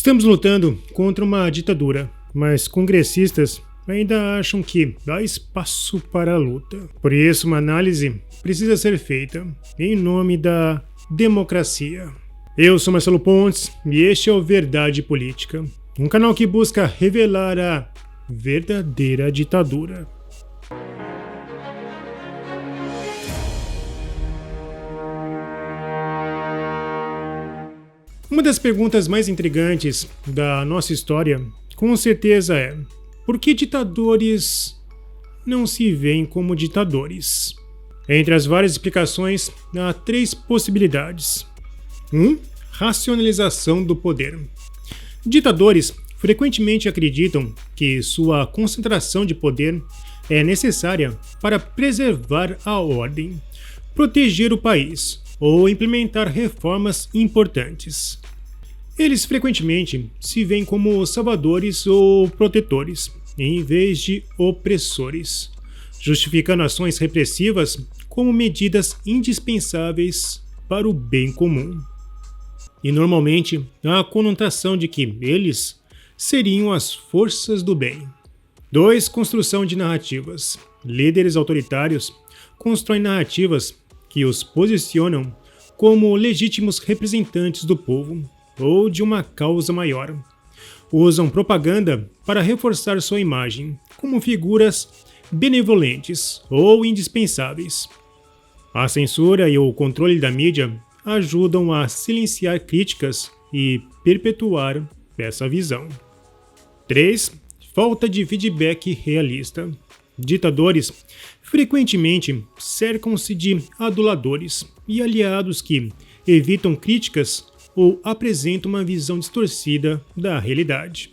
Estamos lutando contra uma ditadura, mas congressistas ainda acham que há espaço para a luta. Por isso, uma análise precisa ser feita em nome da democracia. Eu sou Marcelo Pontes e este é o Verdade Política, um canal que busca revelar a verdadeira ditadura. Uma das perguntas mais intrigantes da nossa história, com certeza é: por que ditadores não se veem como ditadores? Entre as várias explicações, há três possibilidades. 1. Racionalização do poder. Ditadores frequentemente acreditam que sua concentração de poder é necessária para preservar a ordem, proteger o país ou implementar reformas importantes. Eles frequentemente se veem como salvadores ou protetores, em vez de opressores, justificando ações repressivas como medidas indispensáveis para o bem comum. E normalmente há a conotação de que eles seriam as forças do bem. 2. Construção de narrativas. Líderes autoritários constroem narrativas que os posicionam como legítimos representantes do povo ou de uma causa maior. Usam propaganda para reforçar sua imagem como figuras benevolentes ou indispensáveis. A censura e o controle da mídia ajudam a silenciar críticas e perpetuar essa visão. 3. Falta de feedback realista. Ditadores frequentemente cercam-se de aduladores e aliados que evitam críticas ou apresentam uma visão distorcida da realidade.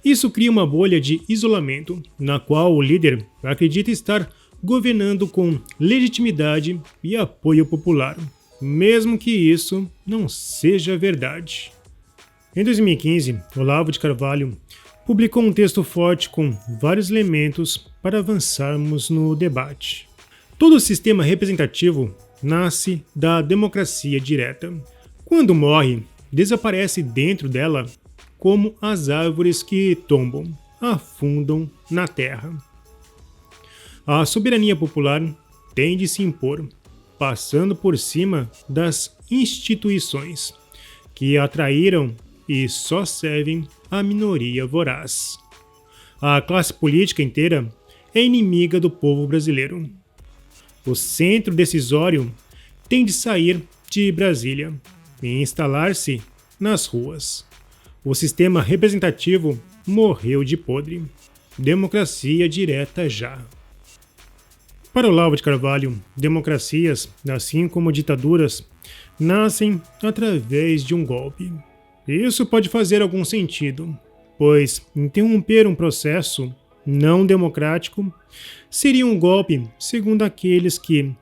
Isso cria uma bolha de isolamento, na qual o líder acredita estar governando com legitimidade e apoio popular, mesmo que isso não seja verdade. Em 2015, Olavo de Carvalho publicou um texto forte com vários elementos para avançarmos no debate. Todo sistema representativo nasce da democracia direta. Quando morre, desaparece dentro dela como as árvores que tombam, afundam na terra. A soberania popular tem de se impor, passando por cima das instituições, que atraíram e só servem à minoria voraz. A classe política inteira é inimiga do povo brasileiro. O centro decisório tem de sair de Brasília e instalar-se nas ruas. O sistema representativo morreu de podre. Democracia direta já. Para Olavo de Carvalho, democracias, assim como ditaduras, nascem através de um golpe. Isso pode fazer algum sentido, pois interromper um processo não democrático seria um golpe segundo aqueles que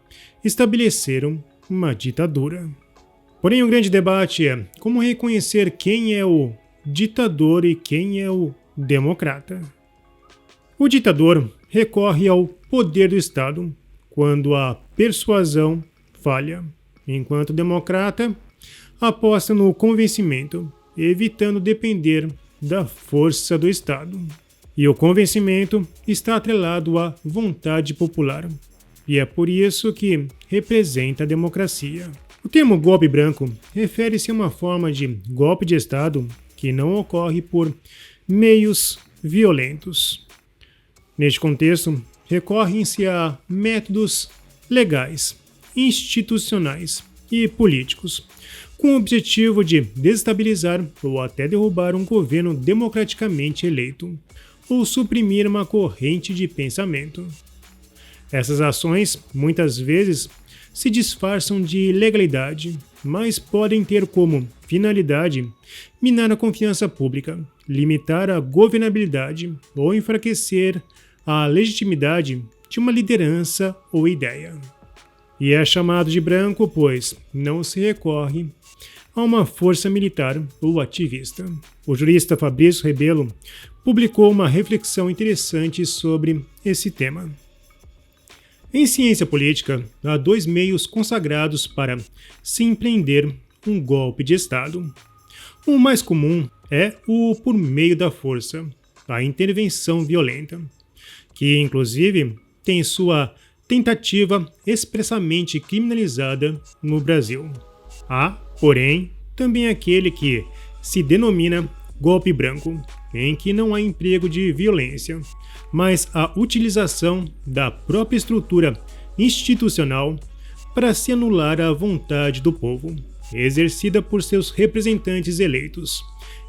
estabeleceram uma ditadura. Porém, o grande debate é como reconhecer quem é o ditador e quem é o democrata. O ditador recorre ao poder do Estado quando a persuasão falha, enquanto o democrata aposta no convencimento, evitando depender da força do Estado. E o convencimento está atrelado à vontade popular, e é por isso que representa a democracia. O termo golpe branco refere-se a uma forma de golpe de Estado que não ocorre por meios violentos. Neste contexto, recorrem-se a métodos legais, institucionais e políticos, com o objetivo de desestabilizar ou até derrubar um governo democraticamente eleito, ou suprimir uma corrente de pensamento. Essas ações, muitas vezes, se disfarçam de legalidade, mas podem ter como finalidade minar a confiança pública, limitar a governabilidade ou enfraquecer a legitimidade de uma liderança ou ideia. E é chamado de branco, pois não se recorre a uma força militar ou ativista. O jurista Fabrício Rebelo publicou uma reflexão interessante sobre esse tema. Em ciência política, há dois meios consagrados para se empreender um golpe de Estado. O mais comum é o por meio da força, a intervenção violenta, que inclusive tem sua tentativa expressamente criminalizada no Brasil. Há, porém, também aquele que se denomina golpe branco, em que não há emprego de violência, mas a utilização da própria estrutura institucional para se anular a vontade do povo, exercida por seus representantes eleitos,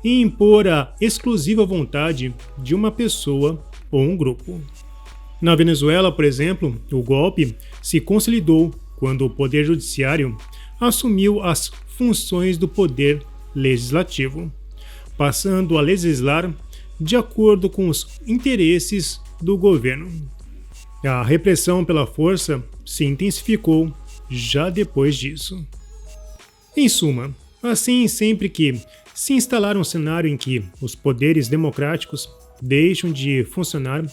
e impor a exclusiva vontade de uma pessoa ou um grupo. Na Venezuela, por exemplo, o golpe se consolidou quando o poder judiciário assumiu as funções do poder legislativo, passando a legislar de acordo com os interesses do governo. A repressão pela força se intensificou já depois disso. Em suma, assim, sempre que se instalar um cenário em que os poderes democráticos deixam de funcionar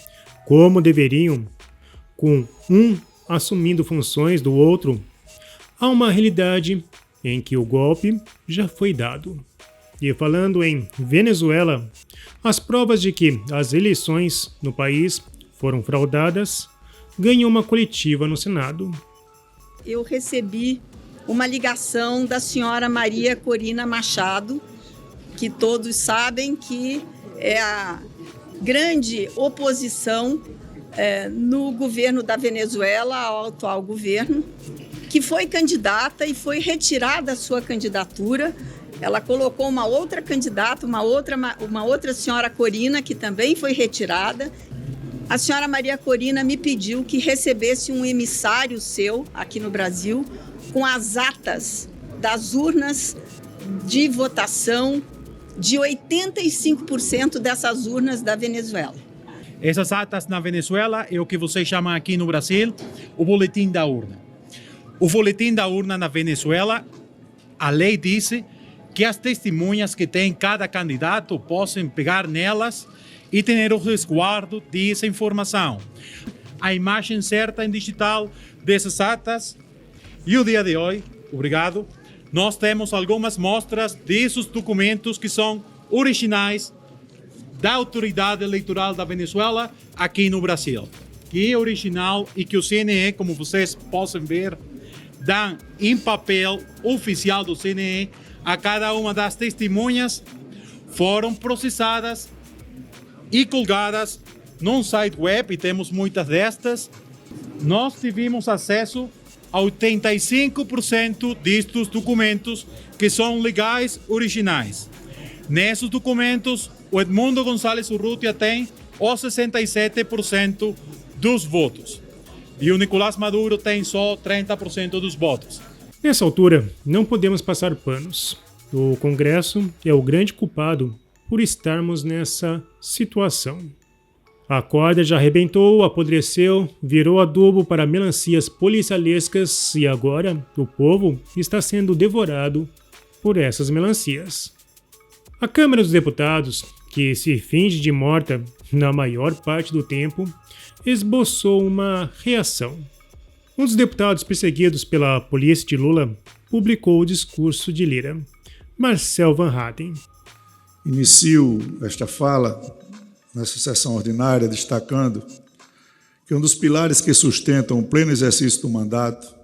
como deveriam, com um assumindo funções do outro, há uma realidade em que o golpe já foi dado. E falando em Venezuela, as provas de que as eleições no país foram fraudadas ganhou uma coletiva no Senado. Eu recebi uma ligação da senhora Maria Corina Machado, que todos sabem que é a grande oposição no governo da Venezuela ao atual governo, que foi candidata e foi retirada a sua candidatura. Ela colocou uma outra candidata, uma outra senhora Corina, que também foi retirada. A senhora Maria Corina me pediu que recebesse um emissário seu aqui no Brasil com as atas das urnas de votação de 85% dessas urnas da Venezuela. Essas atas na Venezuela é o que vocês chamam aqui no Brasil o boletim da urna. O boletim da urna na Venezuela, a lei diz que as testemunhas que tem cada candidato possam pegar nelas e ter o resguardo dessa informação. A imagem certa em digital dessas atas. E o dia de hoje, obrigado, nós temos algumas mostras desses documentos que são originais da autoridade eleitoral da Venezuela aqui no Brasil. Que é original e que o CNE, como vocês possam ver, dá em papel oficial do CNE a cada uma das testemunhas, foram processadas e colgadas num site web, e temos muitas destas. Nós tivemos acesso a 85% destes documentos que são legais originais. Nesses documentos, o Edmundo González Urrutia tem os 67% dos votos. E o Nicolás Maduro tem só 30% dos votos. Nessa altura, não podemos passar panos. O Congresso é o grande culpado por estarmos nessa situação. A corda já arrebentou, apodreceu, virou adubo para melancias policialescas e agora o povo está sendo devorado por essas melancias. A Câmara dos Deputados, que se finge de morta na maior parte do tempo, esboçou uma reação. Um dos deputados perseguidos pela polícia de Lula publicou o discurso de Lira, Marcel Van Hatten. Inicio esta fala nessa sessão ordinária destacando que um dos pilares que sustentam o pleno exercício do mandato,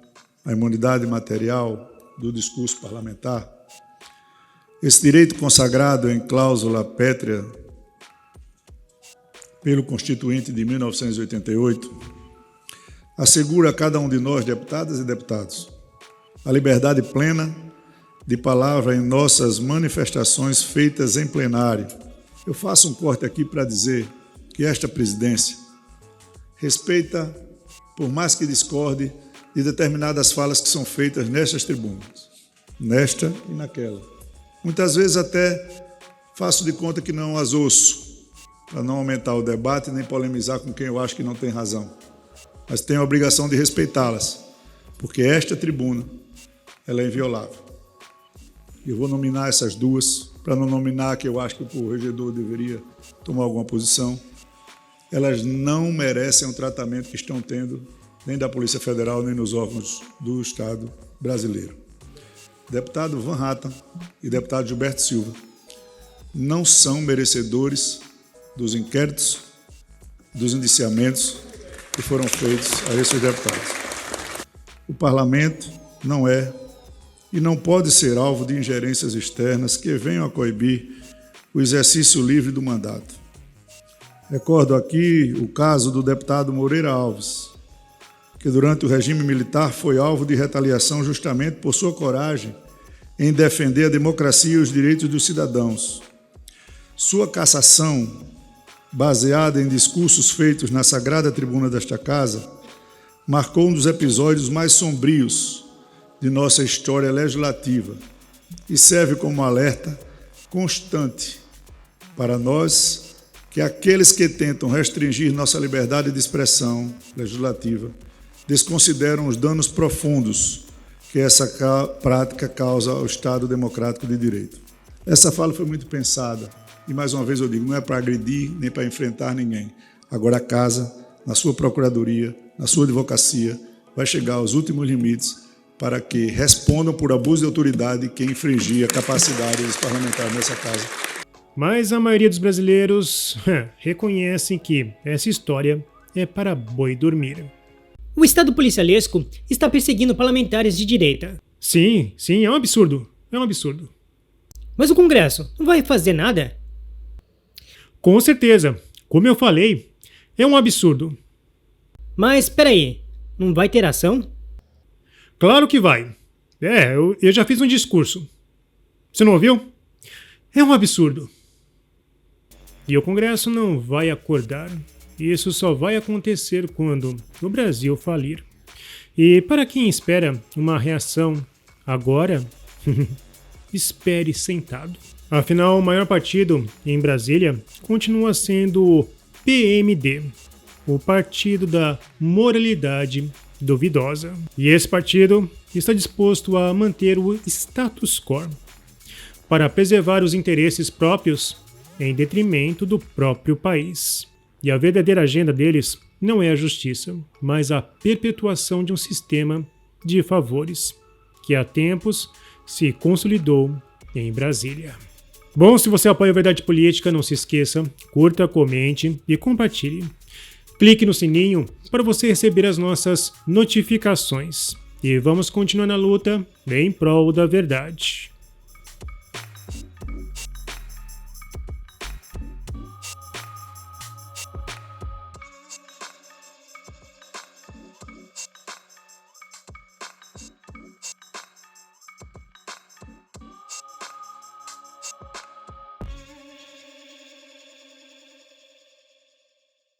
a imunidade material do discurso parlamentar, esse direito consagrado em cláusula pétrea pelo Constituinte de 1988, assegura a cada um de nós, deputadas e deputados, a liberdade plena de palavra em nossas manifestações feitas em plenário. Eu faço um corte aqui para dizer que esta presidência respeita, por mais que discorde, de determinadas falas que são feitas nestas tribunas, nesta e naquela. Muitas vezes até faço de conta que não as ouço, para não aumentar o debate nem polemizar com quem eu acho que não tem razão. Mas tenho a obrigação de respeitá-las, porque esta tribuna ela é inviolável. Eu vou nominar essas duas, para não nominar que eu acho que o corregedor deveria tomar alguma posição. Elas não merecem o tratamento que estão tendo, nem da Polícia Federal, nem nos órgãos do Estado brasileiro. Deputado Van Hatten e deputado Gilberto Silva, não são merecedores dos inquéritos, dos indiciamentos que foram feitos a esses deputados. O parlamento não é e não pode ser alvo de ingerências externas que venham a coibir o exercício livre do mandato. Recordo aqui o caso do deputado Moreira Alves, que durante o regime militar foi alvo de retaliação justamente por sua coragem em defender a democracia e os direitos dos cidadãos. Sua cassação, baseada em discursos feitos na sagrada tribuna desta casa, marcou um dos episódios mais sombrios de nossa história legislativa e serve como alerta constante para nós que aqueles que tentam restringir nossa liberdade de expressão legislativa desconsideram os danos profundos que essa prática causa ao Estado democrático de direito. Essa fala foi muito pensada e, mais uma vez eu digo, não é para agredir nem para enfrentar ninguém. Agora a casa, na sua procuradoria, na sua advocacia, vai chegar aos últimos limites para que respondam por abuso de autoridade quem infringir a capacidade dos parlamentares nessa casa. Mas a maioria dos brasileiros reconhecem que essa história é para boi dormir. O Estado policialesco está perseguindo parlamentares de direita. Sim, é um absurdo. É um absurdo. Mas o Congresso não vai fazer nada? Com certeza. Como eu falei, é um absurdo. Mas, peraí, não vai ter ação? Claro que vai. Eu já fiz um discurso. Você não ouviu? É um absurdo. E o Congresso não vai acordar. Isso só vai acontecer quando o Brasil falir. E para quem espera uma reação agora, espere sentado. Afinal, o maior partido em Brasília continua sendo o PMD, o Partido da Moralidade Duvidosa. E esse partido está disposto a manter o status quo para preservar os interesses próprios em detrimento do próprio país. E a verdadeira agenda deles não é a justiça, mas a perpetuação de um sistema de favores que há tempos se consolidou em Brasília. Bom, se você apoia a Verdade Política, não se esqueça, curta, comente e compartilhe. Clique no sininho para você receber as nossas notificações. E vamos continuar na luta em prol da verdade.